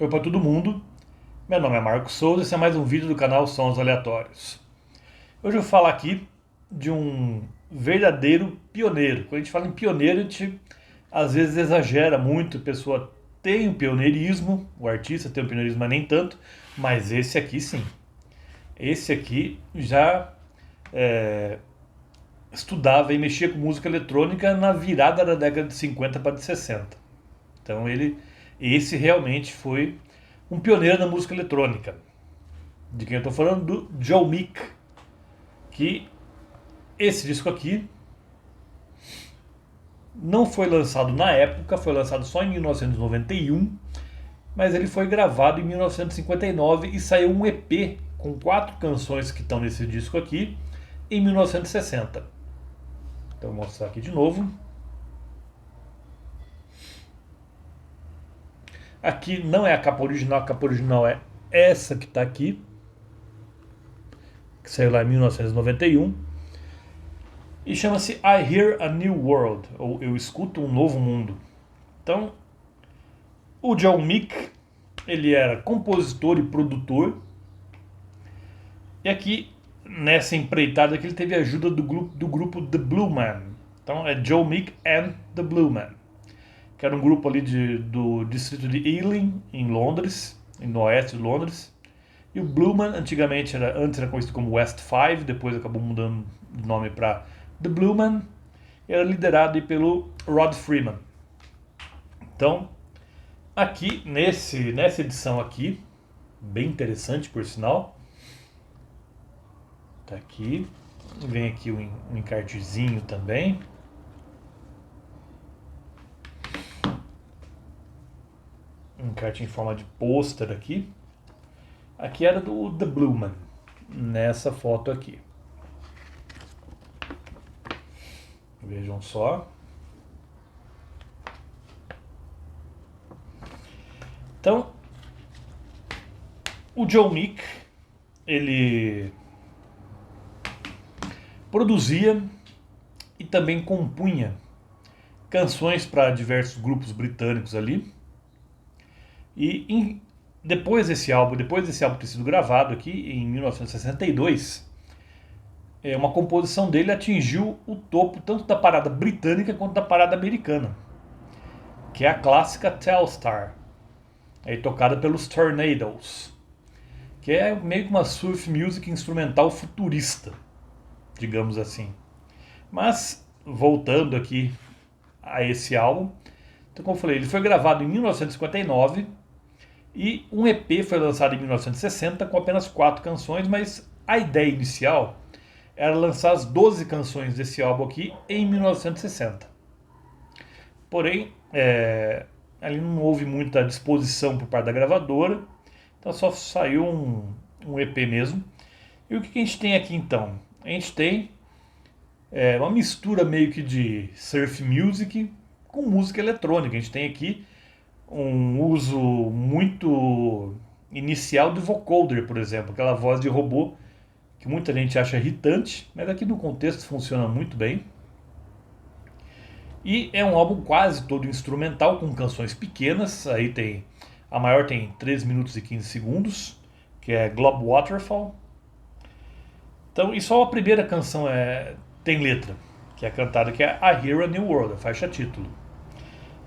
Oi para todo mundo, meu nome é Marcos Souza e esse é mais um vídeo do canal Sons Aleatórios. Hoje eu vou falar aqui de um verdadeiro pioneiro. Quando a gente fala em pioneiro, a gente às vezes exagera muito, a pessoa tem o pioneirismo, o artista tem o pioneirismo, mas nem tanto, mas esse aqui sim. Esse aqui já estudava e mexia com música eletrônica na virada da década de 50 para de 60. Então esse realmente foi um pioneiro da música eletrônica. De quem eu estou falando? Do Joe Meek. Que esse disco aqui não foi lançado na época, foi lançado só em 1991, mas ele foi gravado em 1959 e saiu um EP com 4 canções que estão nesse disco aqui em 1960. Então vou mostrar aqui de novo. Aqui não é a capa original é essa que está aqui, que saiu lá em 1991. E chama-se I Hear a New World, ou Eu Escuto um Novo Mundo. Então, o John Meek, ele era compositor e produtor. E aqui, nessa empreitada aqui, ele teve a ajuda do grupo The Blue Man. Então, é Joe Meek and The Blue Man, que era um grupo ali do distrito de Ealing, em Londres, no oeste de Londres. E o Blue Man, antes era conhecido como West Five, depois acabou mudando de nome para The Blue Man. Era liderado pelo Rod Freeman. Então, aqui nessa edição aqui, bem interessante por sinal, tá aqui, vem aqui um encartezinho também. Um encarte em forma de pôster aqui. Aqui era do The Blue Man, nessa foto aqui. Vejam só. Então, o Joe Meek, ele produzia e também compunha canções para diversos grupos britânicos ali. E depois desse álbum ter sido gravado aqui em 1962, uma composição dele atingiu o topo tanto da parada britânica quanto da parada americana, que é a clássica Telstar, aí tocada pelos Tornadoes, que é meio que uma surf music instrumental futurista, digamos assim. Mas voltando aqui a esse álbum, então como eu falei, ele foi gravado em 1959 e um EP foi lançado em 1960 com apenas 4 canções, mas a ideia inicial era lançar as 12 canções desse álbum aqui em 1960. Porém, ali não houve muita disposição por parte da gravadora, então só saiu um EP mesmo. E o que a gente tem aqui então? A gente tem uma mistura meio que de surf music com música eletrônica. A gente tem aqui um uso muito inicial de vocoder, por exemplo, aquela voz de robô que muita gente acha irritante, mas aqui no contexto funciona muito bem. E é um álbum quase todo instrumental, com canções pequenas. Aí tem a maior tem 3 minutos e 15 segundos, que é Globe Waterfall. Então, e só a primeira canção tem letra, que é cantada, que é I Hear a New World, a faixa título.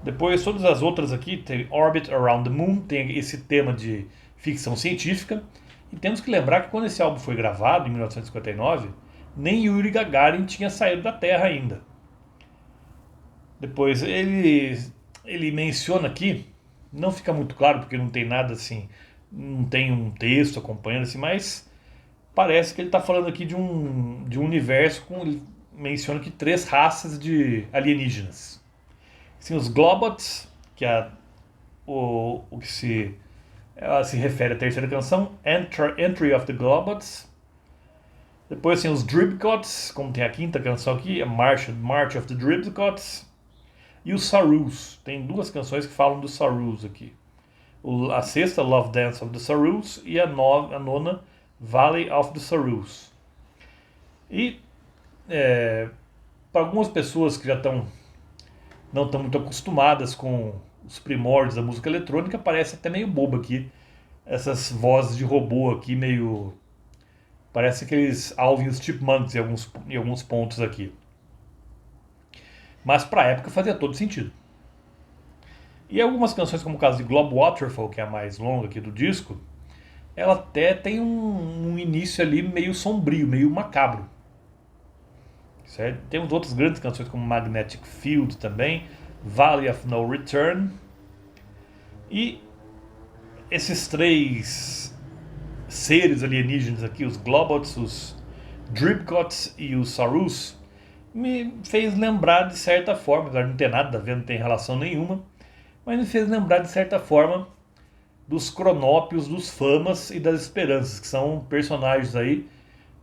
Depois, todas as outras aqui, tem Orbit Around the Moon, tem esse tema de ficção científica. E temos que lembrar que quando esse álbum foi gravado, em 1959, nem Yuri Gagarin tinha saído da Terra ainda. Depois, ele menciona aqui, não fica muito claro porque não tem nada assim, não tem um texto acompanhando assim, mas parece que ele está falando aqui de um universo com, ele menciona que 3 raças de alienígenas. Assim, os Globots, que é o que se refere à terceira canção, Entry of the Globots. Depois assim, os Dripcots, como tem a quinta canção aqui, a March of the Dripcots. E os Sarus, tem 2 canções que falam dos Sarus aqui. A sexta, Love Dance of the Sarus, e a nona, Valley of the Sarus. E para algumas pessoas que já não estão muito acostumadas com os primórdios da música eletrônica, parece até meio bobo aqui. Essas vozes de robô aqui meio... Parece aqueles Alvin e os Chipmunks em alguns pontos aqui. Mas pra época fazia todo sentido. E algumas canções, como o caso de Globe Waterfall, que é a mais longa aqui do disco, ela até tem um início ali meio sombrio, meio macabro. Certo? Temos outras grandes canções como Magnetic Field também, Valley of No Return. E esses três seres alienígenas aqui, os Globots, os Dripcots e os Sarus, me fez lembrar de certa forma, apesar de não ter nada a ver, não tem relação nenhuma, mas me fez lembrar de certa forma dos Cronópios, dos Famas e das Esperanças, que são personagens aí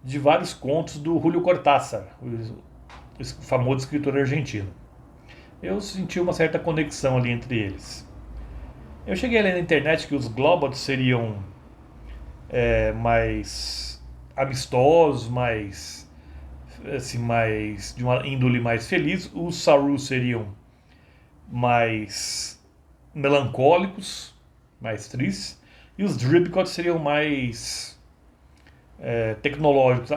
de vários contos do Julio Cortázar, o famoso escritor argentino. Eu senti uma certa conexão ali entre eles. Eu cheguei a ler na internet que os Globots seriam mais amistosos, mais de uma índole mais feliz. Os Saru seriam mais melancólicos, mais tristes, e os Dripcots seriam mais tecnológicos,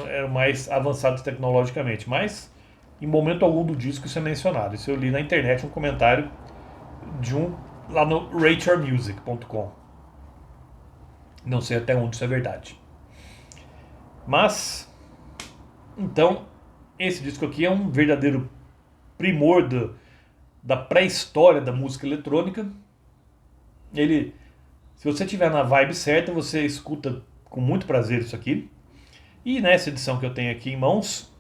eram mais avançados tecnologicamente, mas em momento algum do disco isso é mencionado. Isso eu li na internet um comentário de lá no rateyourmusic.com. Não sei até onde isso é verdade. Mas, então, esse disco aqui é um verdadeiro primor da pré-história da música eletrônica. Ele, se você tiver na vibe certa, você escuta com muito prazer isso aqui. E nessa edição que eu tenho aqui em mãos,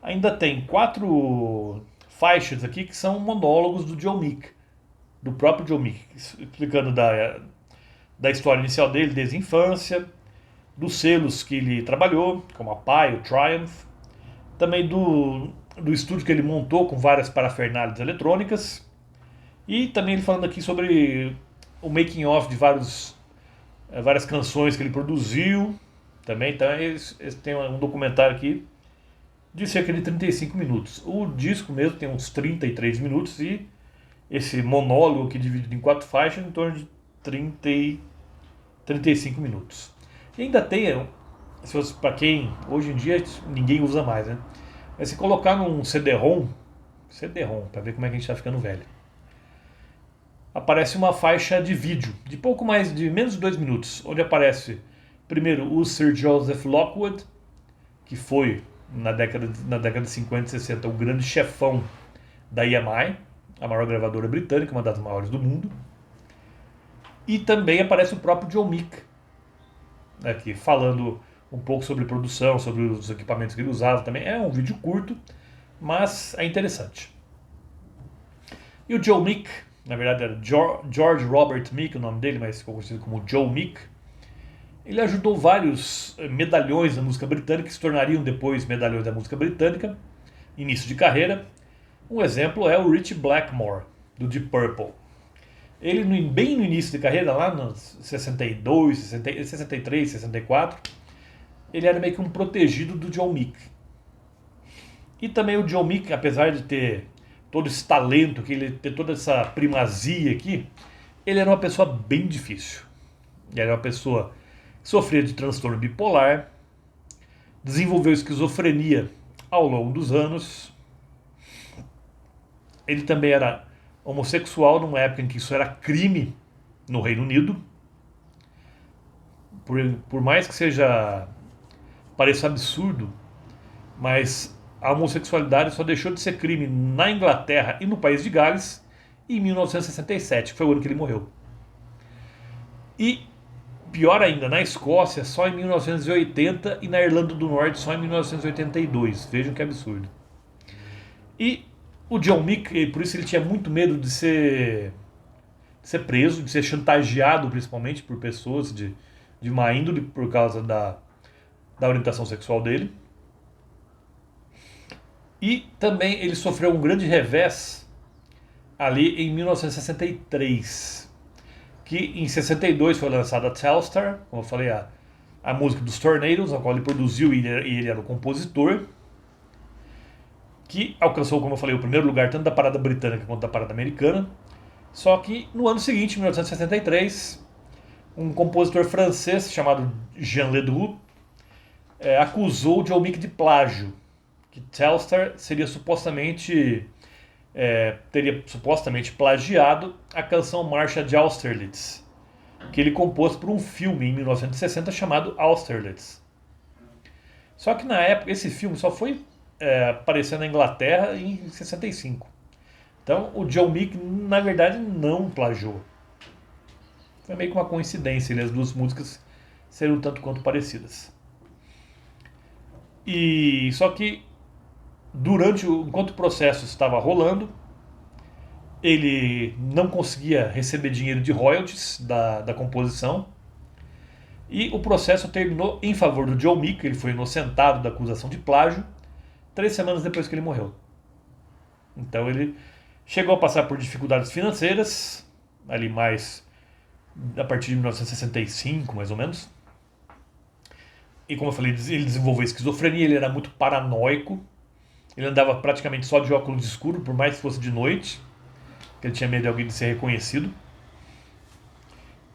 ainda tem 4 faixas aqui que são monólogos do Joe Meek, do próprio Joe Meek, explicando da história inicial dele, desde a infância, dos selos que ele trabalhou, como a Pi, o Triumph, também do estúdio que ele montou com várias parafernálias eletrônicas, e também ele falando aqui sobre o making of de várias canções que ele produziu, também. Então eles têm um documentário aqui de cerca de 35 minutos. O disco mesmo tem uns 33 minutos e esse monólogo aqui dividido em 4 faixas em torno de 35 minutos. E ainda tem, para quem hoje em dia ninguém usa mais, né? Mas se colocar num CD-ROM, para ver como é que a gente está ficando velho, aparece uma faixa de vídeo de menos de 2 minutos, onde aparece primeiro o Sir Joseph Lockwood, que foi na década de 50 e 60 o grande chefão da EMI, a maior gravadora britânica, uma das maiores do mundo. E também aparece o próprio Joe Meek aqui, falando um pouco sobre produção, sobre os equipamentos que ele usava também. É um vídeo curto, mas é interessante. E o Joe Meek, na verdade era George Robert Meek o nome dele, mas ficou conhecido como Joe Meek. Ele ajudou vários medalhões da música britânica, que se tornariam depois medalhões da música britânica, início de carreira. Um exemplo é o Ritchie Blackmore, do Deep Purple. Ele, bem no início de carreira, lá nos 62, 63, 64, ele era meio que um protegido do Joe Meek. E também o Joe Meek, apesar de ter todo esse talento, que ele ter toda essa primazia aqui, ele era uma pessoa bem difícil. Ele era uma pessoa que sofria de transtorno bipolar, desenvolveu esquizofrenia ao longo dos anos. Ele também era homossexual numa época em que isso era crime no Reino Unido. Por mais que pareça absurdo, mas a homossexualidade só deixou de ser crime na Inglaterra e no país de Gales em 1967, que foi o ano que ele morreu. E pior ainda, na Escócia só em 1980 e na Irlanda do Norte só em 1982. Vejam que absurdo. E o John Meek, por isso ele tinha muito medo de ser preso, de ser chantageado principalmente por pessoas de má índole por causa da orientação sexual dele. E também ele sofreu um grande revés ali em 1963, que em 62 foi lançada a Telstar, como eu falei, a música dos Tornadoes, a qual ele produziu e ele era o compositor, que alcançou, como eu falei, o primeiro lugar tanto da parada britânica quanto da parada americana. Só que no ano seguinte, 1963, um compositor francês chamado Jean Ledoux acusou Joe Meek de plágio, que Telstar teria supostamente plagiado a canção Marcha de Austerlitz, que ele compôs para um filme em 1960 chamado Austerlitz. Só que na época esse filme só foi aparecer na Inglaterra em 65. Então o Joe Meek na verdade não plagiou. Foi meio que uma coincidência, as duas músicas serem um tanto quanto parecidas. E só que enquanto o processo estava rolando, ele não conseguia receber dinheiro de royalties da composição. E o processo terminou em favor do Joe Meek, ele foi inocentado da acusação de plágio 3 semanas depois que ele morreu. Então ele chegou a passar por dificuldades financeiras, ali mais a partir de 1965, mais ou menos. E como eu falei, ele desenvolveu esquizofrenia, ele era muito paranoico. Ele andava praticamente só de óculos escuros, por mais que fosse de noite. Ele tinha medo de alguém de ser reconhecido.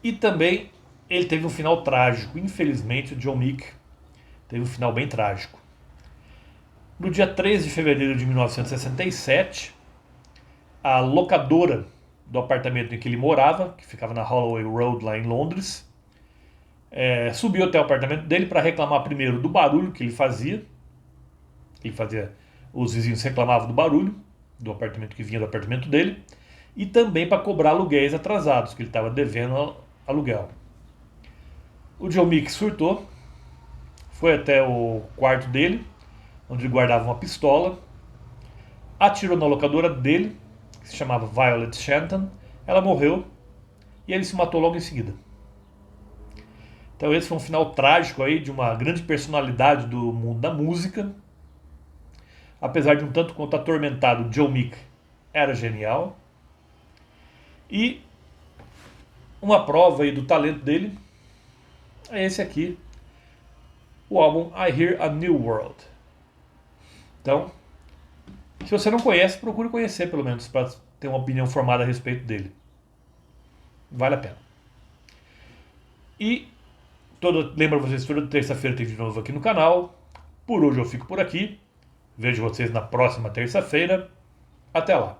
E também ele teve um final trágico. Infelizmente, o John Meek teve um final bem trágico. No dia 13 de fevereiro de 1967, a locadora do apartamento em que ele morava, que ficava na Holloway Road, lá em Londres, subiu até o apartamento dele para reclamar primeiro do barulho que ele fazia. Os vizinhos reclamavam do barulho do apartamento que vinha do apartamento dele, e também para cobrar aluguéis atrasados, que ele estava devendo aluguel. O Joe Meek surtou, foi até o quarto dele, onde ele guardava uma pistola, atirou na locadora dele, que se chamava Violet Shanton. Ela morreu e ele se matou logo em seguida. Então esse foi um final trágico aí de uma grande personalidade do mundo da música. Apesar de um tanto quanto atormentado, Joe Meek era genial. E uma prova aí do talento dele é esse aqui, o álbum I Hear a New World. Então, se você não conhece, procure conhecer pelo menos, para ter uma opinião formada a respeito dele. Vale a pena. E lembro vocês, toda terça-feira tem de novo aqui no canal. Por hoje eu fico por aqui. Vejo vocês na próxima terça-feira. Até lá.